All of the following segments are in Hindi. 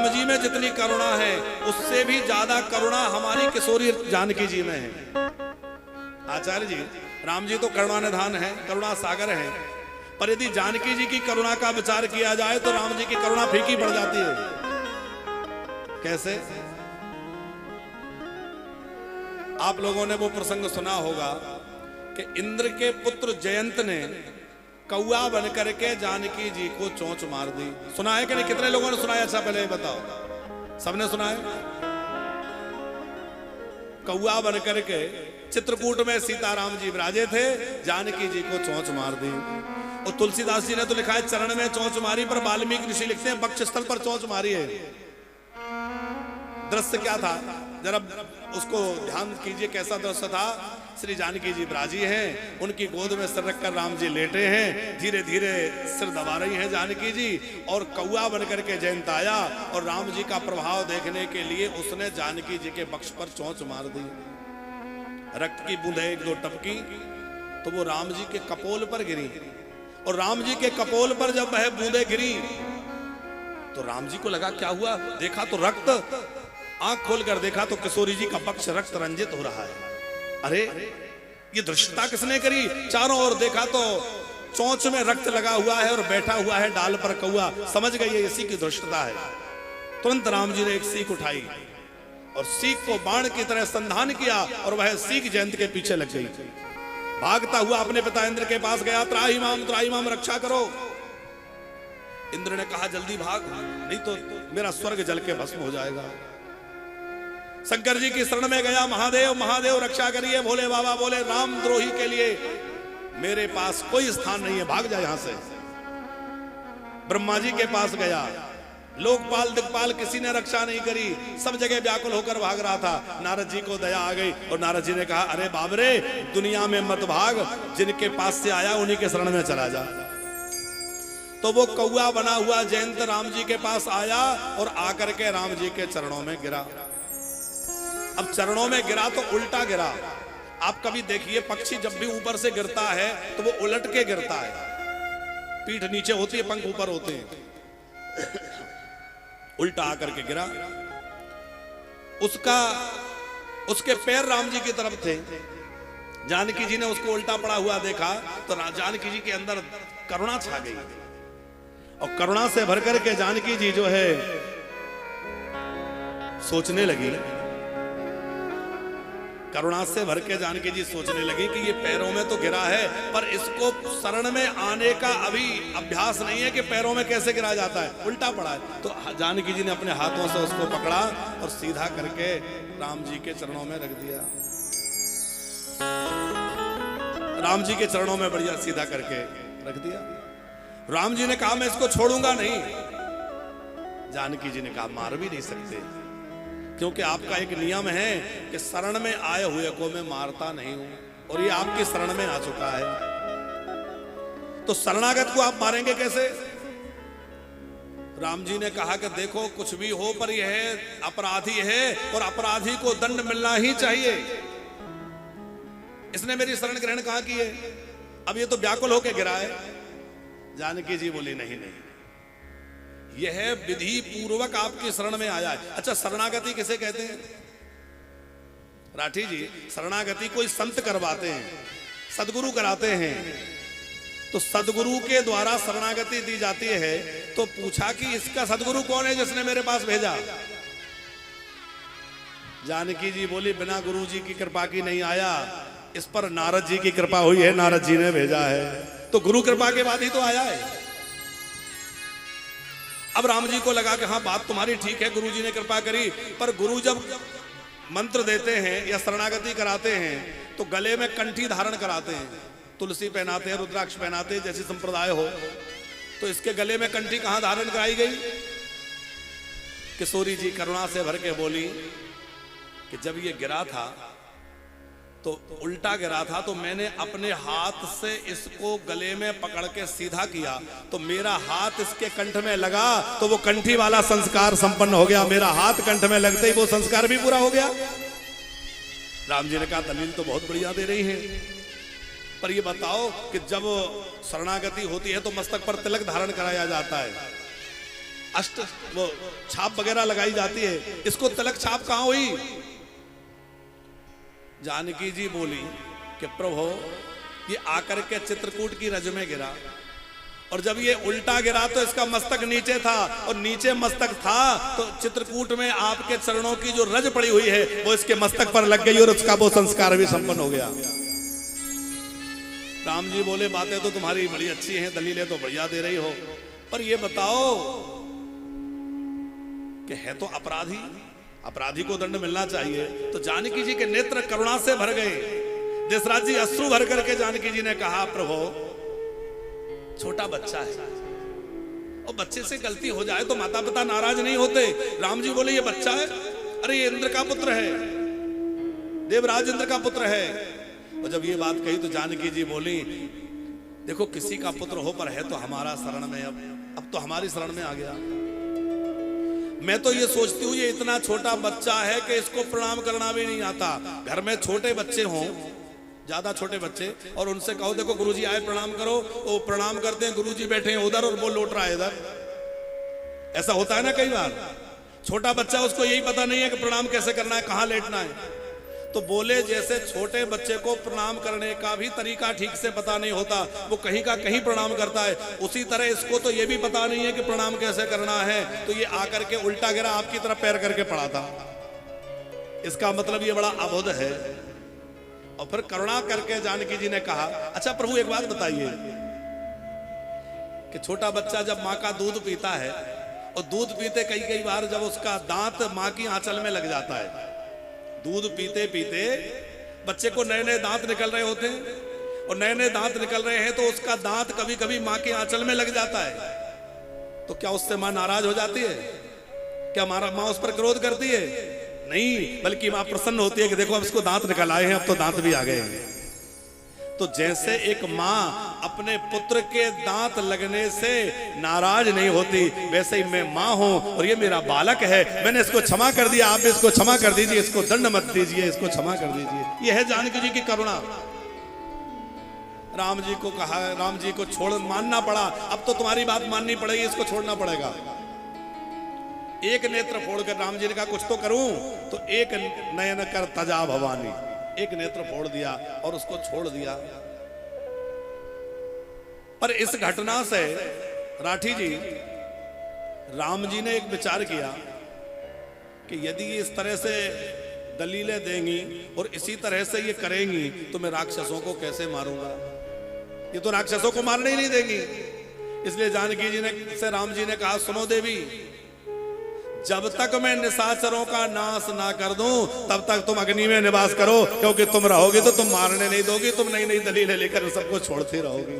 राम जी में जितनी करुणा है उससे भी ज्यादा करुणा हमारी किशोरी जानकी जी में है। आचार्य जी, राम जी तो करुणा निधान है, करुणा सागर है, पर यदि जानकी जी की करुणा का विचार किया जाए तो राम जी की करुणा फीकी पड़ जाती है। कैसे? आप लोगों ने वो प्रसंग सुना होगा कि इंद्र के पुत्र जयंत ने कौआ बनकर के जानकी जी को चोंच मार दी। सुना है कि नहीं? कितने लोगों ने सुना है? अच्छा पहले बताओ, सबने सुना है? कौआ बनकर के चित्रकूट में सीताराम जी विराजे थे, जानकी जी को चोंच मार दी। और तुलसीदास जी ने तो लिखा है चरण में चोंच मारी, पर वाल्मीकि ऋषि लिखते हैं वक्षस्थल पर चोंच मारी है। दृश्य क्या था जरा उसको ध्यान कीजिए, कैसा दृश्य था। श्री जानकी जी विराजी हैं, उनकी गोद में सिर रखकर राम जी लेटे हैं, धीरे धीरे सिर दबा रही हैं जानकी जी, और कौआ बनकर के जयंत आया और राम जी का प्रभाव देखने के लिए उसने जानकी जी के वक्ष पर चोंच मार दी। रक्त की बूंदें एक दो टपकी तो वो राम जी के कपोल पर गिरी, और राम जी के कपोल पर जब वह बूंदें गिरी तो राम जी को लगा क्या हुआ, देखा तो रक्त, आंख खोलकर देखा तो किशोरी जी का वक्ष रक्त रंजित हो रहा है। अरे ये दृश्यता किसने करी? चारों ओर देखा तो चोंच में रक्त लगा हुआ है और बैठा हुआ है डाल पर कौआ। समझ गए ये इसी की दृश्यता है। तुरंत राम जी ने एक सीख उठाई और सीख को बाण की तरह संधान किया और वह सीख जयंत के पीछे लग गई। भागता हुआ अपने पिता इंद्र के पास गया, त्राही माम रक्षा करो। इंद्र ने कहा जल्दी भाग, नहीं तो मेरा स्वर्ग जल के भस्म हो जाएगा। शंकर जी की शरण में गया, महादेव महादेव रक्षा करिए। भोले बाबा बोले राम द्रोही के लिए मेरे पास कोई स्थान नहीं है, भाग जा यहां से। ब्रह्मा जी के पास गया, लोकपाल दिक्पाल किसी ने रक्षा नहीं करी, सब जगह व्याकुल होकर भाग रहा था। नारद जी को दया आ गई और नारद जी ने कहा अरे बाबरे, दुनिया में मत भाग, जिनके पास से आया उन्हीं के शरण में चला जा। तो वो कौआ बना हुआ जयंत राम जी के पास आया और आकर के राम जी के चरणों में गिरा। अब चरणों में गिरा तो उल्टा गिरा। आप कभी देखिए पक्षी जब भी ऊपर से गिरता है तो वो उलट के गिरता है, पीठ नीचे होती है, पंख ऊपर होते हैं। उल्टा आकर के गिरा। उसके पैर राम जी की तरफ थे। जानकी जी ने उसको उल्टा पड़ा हुआ देखा तो जानकी जी के अंदर करुणा छा गई, और करुणा से भर करके जानकी जी जो है सोचने लगी। करुणा से भर के जानकी जी सोचने लगी कि ये पैरों में तो गिरा है, पर इसको शरण में आने का अभी अभ्यास नहीं है कि पैरों में कैसे गिरा जाता है, उल्टा पड़ा है। तो जानकी जी ने अपने हाथों से उसको पकड़ा और सीधा करके राम जी के चरणों में रख दिया। राम जी के चरणों में बढ़िया सीधा करके रख दिया। राम जी ने कहा मैं इसको छोड़ूंगा नहीं। जानकी जी ने कहा मार भी नहीं सकते, क्योंकि आपका एक नियम है कि शरण में आए हुए को मैं मारता नहीं हूं, और ये आपकी शरण में आ चुका है, तो शरणागत को आप मारेंगे कैसे? राम जी ने कहा कि देखो कुछ भी हो पर यह अपराधी है और अपराधी को दंड मिलना ही चाहिए। इसने मेरी शरण ग्रहण कहां की है? अब ये तो व्याकुल होके गिरा है। जानकी जी बोली नहीं नहीं, यह विधि पूर्वक आपकी शरण में आया है। अच्छा, शरणागति किसे कहते हैं? राठी जी, शरणागति कोई संत करवाते हैं, सदगुरु कराते हैं, तो सदगुरु के द्वारा शरणागति दी जाती है। तो पूछा कि इसका सदगुरु कौन है जिसने मेरे पास भेजा? जानकी जी बोली बिना गुरु जी की कृपा की नहीं आया, इस पर नारद जी की कृपा हुई है, नारद जी ने भेजा है, तो गुरु कृपा के बाद ही तो आया है। अब राम जी को लगा कि हाँ बात तुम्हारी ठीक है, गुरु जी ने कृपा करी, पर गुरु जब मंत्र देते हैं या शरणागति कराते हैं तो गले में कंठी धारण कराते हैं, तुलसी पहनाते हैं, रुद्राक्ष पहनाते हैं, जैसी संप्रदाय हो। तो इसके गले में कंठी कहां धारण कराई गई? किशोरी जी करुणा से भर के बोली कि जब ये गिरा था तो उल्टा गिरा था, तो मैंने अपने हाथ से इसको गले में पकड़ के सीधा किया, तो मेरा हाथ इसके कंठ में लगा तो वो कंठी वाला संस्कार संपन्न हो गया। मेरा हाथ कंठ में लगते ही वो संस्कार भी पूरा हो गया। राम जी ने कहा दलील तो बहुत बढ़िया दे रही है, पर ये बताओ कि जब शरणागति होती है तो मस्तक पर तिलक धारण कराया जाता है, अष्ट वो छाप वगैरह लगाई जाती है, इसको तिलक छाप कहां हुई? जानकी जी बोली कि प्रभु ये आकर के चित्रकूट की रज में गिरा, और जब ये उल्टा गिरा तो इसका मस्तक नीचे था, और नीचे मस्तक था तो चित्रकूट में आपके चरणों की जो रज पड़ी हुई है वो इसके मस्तक पर लग गई और उसका वो संस्कार भी संपन्न हो गया। राम जी बोले बातें तो तुम्हारी बड़ी अच्छी हैं, दलीलें तो बढ़िया दे रही हो, पर ये बताओ कि है तो अपराधी, अपराधी को दंड मिलना चाहिए। तो जानकी जी के नेत्र करुणा से भर गए। देशराज जी अश्रु भर करके जानकी जी ने कहा प्रभु छोटा बच्चा है, और बच्चे से गलती हो जाए तो माता पिता नाराज नहीं होते। राम जी बोले ये बच्चा है, अरे ये इंद्र का पुत्र है, देवराज इंद्र का पुत्र है। और जब ये बात कही तो जानकी जी बोली देखो किसी का पुत्र हो पर है तो हमारा शरण में, अब तो हमारी शरण में आ गया। मैं तो ये सोचती हूँ ये इतना छोटा बच्चा है कि इसको प्रणाम करना भी नहीं आता। घर में छोटे बच्चे हों, ज्यादा छोटे बच्चे, और उनसे कहो देखो गुरुजी आए प्रणाम करो, वो प्रणाम करते हैं, गुरुजी बैठे हैं उधर और वो लौट रहा है इधर। ऐसा होता है ना कई बार। छोटा बच्चा उसको यही पता नहीं है कि प्रणाम कैसे करना है, कहाँ लेटना है। तो बोले जैसे छोटे बच्चे को प्रणाम करने का भी तरीका ठीक से पता नहीं होता, वो कहीं का कहीं प्रणाम करता है, उसी तरह इसको तो ये भी पता नहीं है कि प्रणाम कैसे करना है। तो ये आकर के उल्टा गिरा, आपकी तरफ पैर करके पड़ा था। इसका मतलब ये बड़ा अबोध है। और फिर करुणा करके जानकी जी ने कहा अच्छा प्रभु एक बात बताइए कि छोटा बच्चा जब माँ का दूध पीता है और दूध पीते कई कई बार जब उसका दांत माँ की आंचल में लग जाता है, दूध पीते पीते बच्चे को नए नए दांत निकल रहे होते हैं, और नए नए दांत निकल रहे हैं तो उसका दांत कभी कभी माँ के आंचल में लग जाता है, तो क्या उससे माँ नाराज हो जाती है? क्या माँ उस पर क्रोध करती है? नहीं, बल्कि माँ प्रसन्न होती है कि देखो अब इसको दांत निकल आए हैं, अब तो दांत भी आ गए हैं। तो जैसे एक माँ अपने पुत्र के दांत लगने से नाराज नहीं होती, वैसे ही मैं माँ हूं और ये मेरा बालक है, मैंने इसको क्षमा कर दिया, आप इसको क्षमा कर दीजिए, इसको दंड मत दीजिए, इसको क्षमा कर दीजिए। यह है जानकी जी की करुणा। राम जी को कहा, राम जी को छोड़ मानना पड़ा, अब तो तुम्हारी बात माननी पड़ेगी, इसको छोड़ना पड़ेगा। एक नेत्र फोड़कर राम जी ने कहा कुछ तो करूं, तो एक नयन कर तजा भवानी, एक नेत्र फोड़ दिया और उसको छोड़ दिया। पर इस घटना से राठी जी, राम जी ने एक विचार किया कि यदि ये इस तरह से दलीलें देंगी और इसी तरह से ये करेंगी तो मैं राक्षसों को कैसे मारूंगा? ये तो राक्षसों को मारने ही नहीं देंगी। इसलिए जानकी जी ने से राम जी ने कहा सुनो देवी, जब तक मैं निशाचरों का नाश ना कर दूं तब तक तुम अग्नि में निवास करो, क्योंकि तुम रहोगे तो तुम मारने नहीं दोगी, तुम नई नई दलीलें लेकर सबको छोड़ती रहोगी।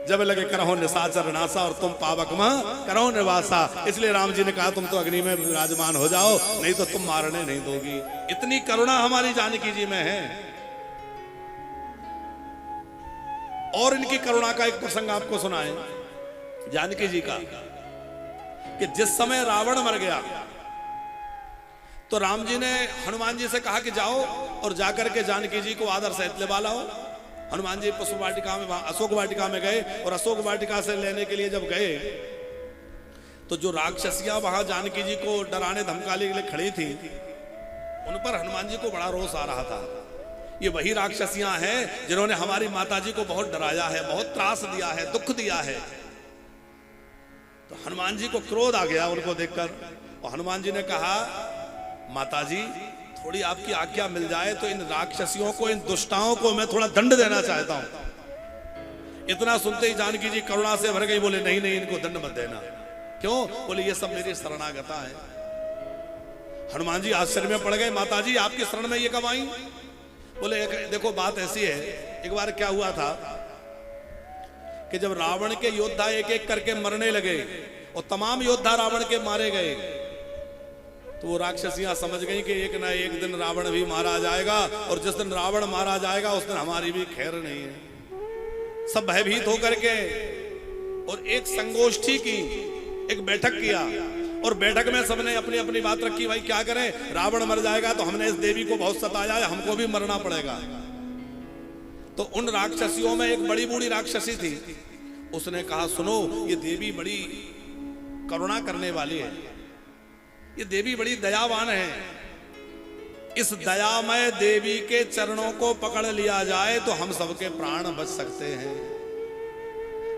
जब लगे करहो निशाचर नासा और तुम पावक में करो निवासा, इसलिए राम जी ने कहा तुम तो अग्नि में विराजमान हो जाओ, नहीं तो तुम मारने नहीं दोगी। इतनी करुणा हमारी जानकी जी में है। और इनकी करुणा का एक प्रसंग आपको सुनाए जानकी जी का, कि जिस समय रावण मर गया तो राम जी ने हनुमान जी से कहा कि जाओ और जाकर के जानकी जी को आदर सहित ले लाओ। हनुमान जी पुष्प वाटिका में, वहां अशोक वाटिका में गए, और अशोक वाटिका से लेने के लिए जब गए तो जो राक्षसियां वहां जानकी जी को डराने धमकाने के लिए खड़ी थी, उन पर हनुमान जी को बड़ा रोष आ रहा था। ये वही राक्षसियां हैं जिन्होंने हमारी माता जी को बहुत डराया है, बहुत त्रास दिया है, दुख दिया है। तो हनुमान जी को क्रोध आ गया उनको देखकर, और हनुमान जी ने कहा माता जी थोड़ी आपकी आज्ञा मिल जाए तो इन राक्षसियों को, इन दुष्टाओं को मैं थोड़ा दंड देना चाहता हूं। इतना सुनते ही जानकी जी करुणा से भर गई, बोले नहीं नहीं इनको दंड मत देना। क्यों? बोले ये सब मेरी शरणागता है। हनुमान जी आश्चर्य में पड़ गए, माता जी आपकी शरण में ये कब आई? बोले देखो बात ऐसी है, एक बार क्या हुआ था कि जब रावण के योद्धा एक एक करके मरने लगे और तमाम योद्धा रावण के मारे गए, तो वो राक्षसियां समझ गई कि एक ना एक दिन रावण भी मारा जाएगा, और जिस दिन रावण मारा जाएगा उस दिन हमारी भी खैर नहीं है। सब भयभीत होकर के और एक संगोष्ठी की, एक बैठक किया, और बैठक में सबने अपनी अपनी बात रखी, भाई क्या करें, रावण मर जाएगा तो हमने इस देवी को बहुत सताया है, हमको भी मरना पड़ेगा। तो उन राक्षसियों में एक बड़ी बूढ़ी राक्षसी थी, उसने कहा सुनो, ये देवी बड़ी करुणा करने वाली है, ये देवी बड़ी दयावान है, इस दयामय देवी के चरणों को पकड़ लिया जाए तो हम सबके प्राण बच सकते हैं।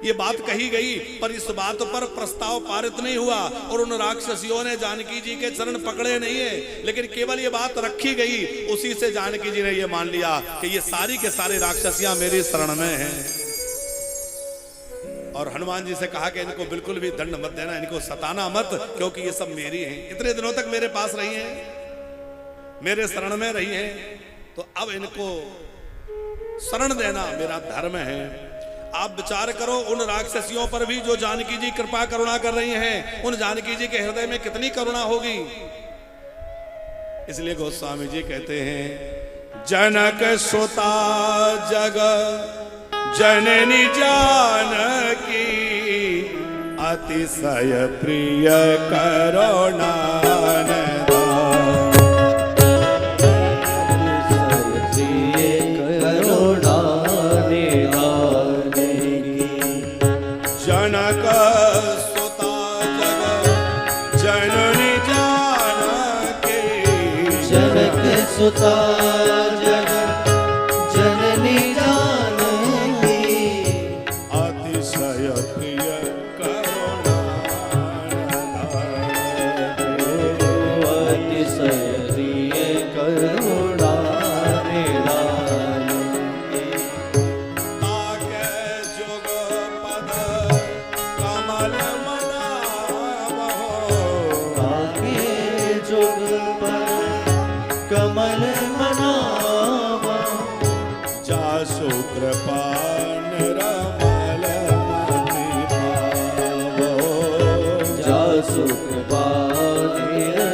ये बात कही गई, पर इस बात पर प्रस्ताव पारित नहीं हुआ और उन राक्षसियों ने जानकी जी के चरण पकड़े नहीं है, लेकिन केवल ये बात रखी गई। उसी से जानकी जी ने ये मान लिया कि ये सारी के सारे राक्षसियां मेरी शरण में हैं। और हनुमान जी से कहा कि इनको बिल्कुल भी दंड मत देना, इनको सताना मत, क्योंकि ये सब मेरी हैं। इतने दिनों तक मेरे पास रही हैं, मेरे शरण में रही हैं, तो अब इनको शरण देना मेरा धर्म है। आप विचार करो उन राक्षसियों पर भी जो जानकी जी कृपा करुणा कर रही हैं, उन जानकी जी के हृदय में कितनी करुणा होगी। इसलिए गोस्वामी जी कहते हैं, जनक सुता जग जननी जानकी अतिशय प्रिय करुणा जनक सुता जग जननी जानकी, जनक सुता जग जननी जानकी अतिशय प्रिय करुणा, अतिशय प्रिय करुणा कमल मनावा, जासु कृपा निरमल मति भावो, जासु कृपा निरमल